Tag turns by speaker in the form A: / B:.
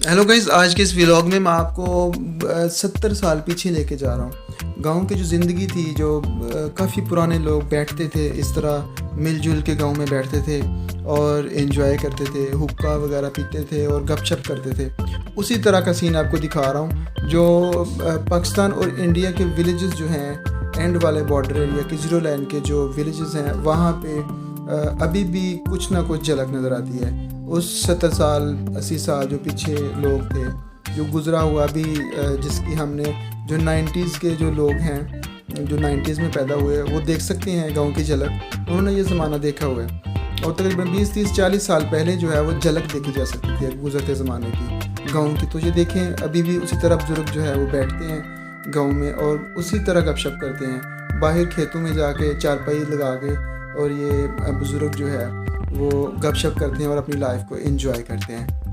A: Hello guys, आज के इस व्लॉग में मैं आपको 70 साल पीछे लेके जा रहा हूँ। गांव की जो ज़िंदगी थी, जो काफ़ी पुराने लोग बैठते थे, इस तरह मिलजुल के गांव में बैठते थे और एंजॉय करते थे, हुक्का वगैरह पीते थे और गपशप करते थे। उसी तरह का सीन आपको दिखा रहा हूँ। जो पाकिस्तान और इंडिया के विलेजेस जो हैं, एंड वाले बॉर्डर एरिया के ज़ीरो लाइन के जो विलेजेस हैं, वहाँ पे अभी भी कुछ ना कुछ झलक नज़र आती है। उस 70 साल 80 साल जो पीछे लोग थे, जो गुज़रा हुआ अभी, जिसकी हमने जो 90s के जो लोग हैं, जो 90s में पैदा हुए, वो देख सकते हैं गांव की झलक। उन्होंने ये ज़माना देखा हुआ है और तकरीबन 20 30 40 साल पहले जो है वो झलक देखी जा सकती थी गुज़रते ज़माने की गाँव की। तो ये देखें, अभी भी उसी तरह बुज़ुर्ग जो है वो बैठते हैं गाँव में और उसी तरह गपशप करते हैं, बाहर खेतों में जाके चारपाई लगा के। और ये बुज़ुर्ग जो है वो गपशप करते हैं और अपनी लाइफ को एंजॉय करते हैं।